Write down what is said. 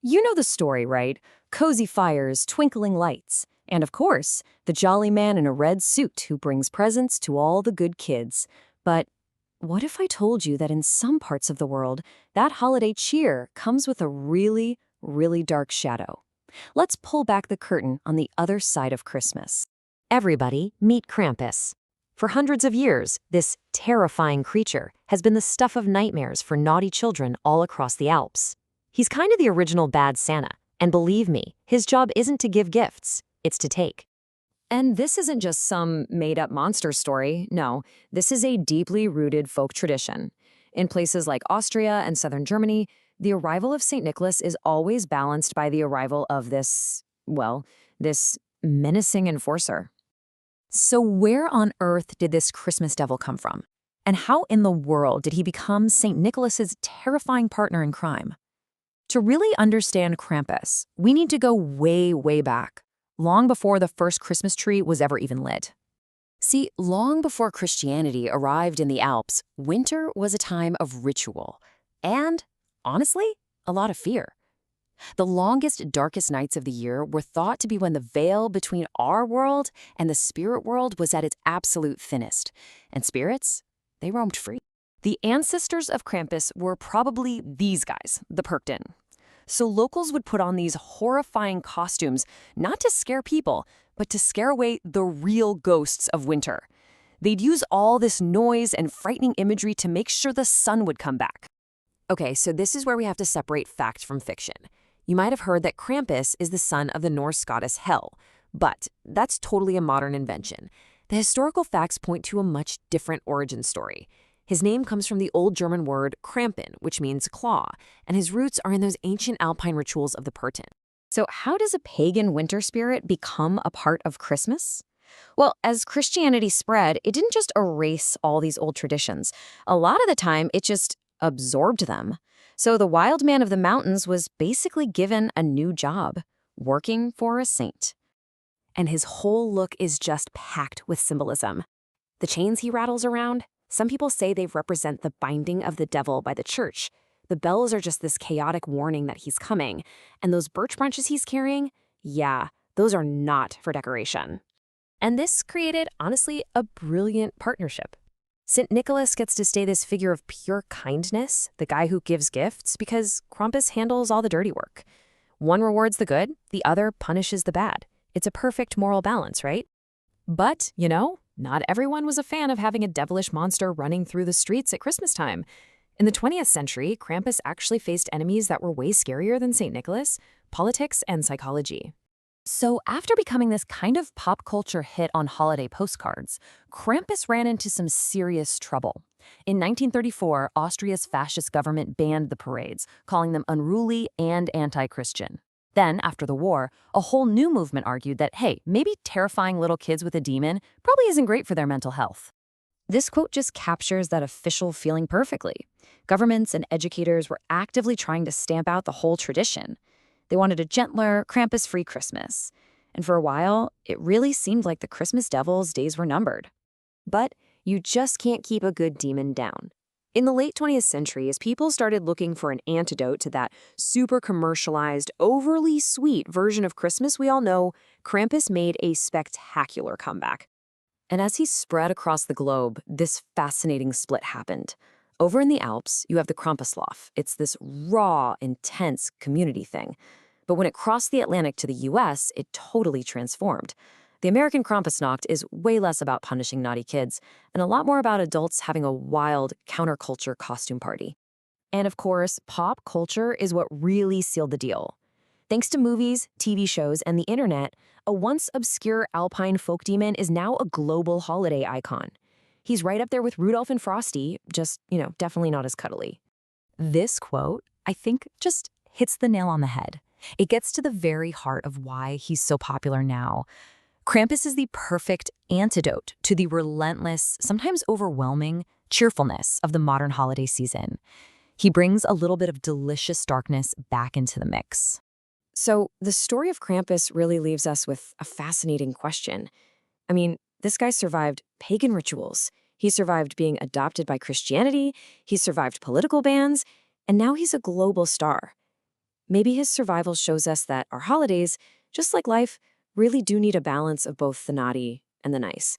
You know the story, right? Cozy fires, twinkling lights, and of course, the jolly man in a red suit who brings presents to all the good kids. But what if I told you that in some parts of the world, that holiday cheer comes with a really, really dark shadow? Let's pull back the curtain on the other side of Christmas. Everybody, meet Krampus. For hundreds of years, this terrifying creature has been the stuff of nightmares for naughty children all across the Alps. He's kind of the original bad Santa, and believe me, his job isn't to give gifts, it's to take. And this isn't just some made-up monster story. No, this is a deeply rooted folk tradition. In places like Austria and southern Germany, the arrival of St. Nicholas is always balanced by the arrival of this menacing enforcer. So where on earth did this Christmas devil come from? And how in the world did he become St. Nicholas's terrifying partner in crime? To really understand Krampus, we need to go way, way back, long before the first Christmas tree was ever even lit. See, long before Christianity arrived in the Alps, winter was a time of ritual and, honestly, a lot of fear. The longest, darkest nights of the year were thought to be when the veil between our world and the spirit world was at its absolute thinnest, and spirits, they roamed free. The ancestors of Krampus were probably these guys, the Perkten. So locals would put on these horrifying costumes, not to scare people, but to scare away the real ghosts of winter. They'd use all this noise and frightening imagery to make sure the sun would come back. Okay, so this is where we have to separate fact from fiction. You might have heard that Krampus is the son of the Norse goddess Hel, but that's totally a modern invention. The historical facts point to a much different origin story. His name comes from the old German word Krampen, which means claw, and his roots are in those ancient alpine rituals of the Perkten. So how does a pagan winter spirit become a part of Christmas? Well, as Christianity spread, it didn't just erase all these old traditions. A lot of the time, it just absorbed them. So the wild man of the mountains was basically given a new job, working for a saint. And his whole look is just packed with symbolism. The chains he rattles around, some people say they represent the binding of the devil by the church. The bells are just this chaotic warning that he's coming. And those birch branches he's carrying, yeah, those are not for decoration. And this created, honestly, a brilliant partnership. St. Nicholas gets to stay this figure of pure kindness, the guy who gives gifts, because Krampus handles all the dirty work. One rewards the good, the other punishes the bad. It's a perfect moral balance, right? But, not everyone was a fan of having a devilish monster running through the streets at Christmas time. In the 20th century, Krampus actually faced enemies that were way scarier than St. Nicholas: politics and psychology. So after becoming this kind of pop culture hit on holiday postcards, Krampus ran into some serious trouble. In 1934, Austria's fascist government banned the parades, calling them unruly and anti-Christian. Then, after the war, a whole new movement argued that, hey, maybe terrifying little kids with a demon probably isn't great for their mental health. This quote just captures that official feeling perfectly. Governments and educators were actively trying to stamp out the whole tradition. They wanted a gentler, Krampus-free Christmas. And for a while, it really seemed like the Christmas devil's days were numbered. But you just can't keep a good demon down. In the late 20th century, as people started looking for an antidote to that super commercialized, overly sweet version of Christmas we all know, Krampus made a spectacular comeback. And as he spread across the globe, this fascinating split happened. Over in the Alps, you have the Krampuslauf. It's this raw, intense community thing. But when it crossed the Atlantic to the US, it totally transformed. The American Krampusnacht is way less about punishing naughty kids and a lot more about adults having a wild counterculture costume party. And of course, pop culture is what really sealed the deal. Thanks to movies, TV shows, and the internet, a once obscure alpine folk demon is now a global holiday icon. He's right up there with Rudolph and Frosty, just, definitely not as cuddly. This quote, I think, just hits the nail on the head. It gets to the very heart of why he's so popular now. Krampus is the perfect antidote to the relentless, sometimes overwhelming, cheerfulness of the modern holiday season. He brings a little bit of delicious darkness back into the mix. So the story of Krampus really leaves us with a fascinating question. I mean, this guy survived pagan rituals. He survived being adopted by Christianity. He survived political bans. And now he's a global star. Maybe his survival shows us that our holidays, just like life, really do need a balance of both the naughty and the nice.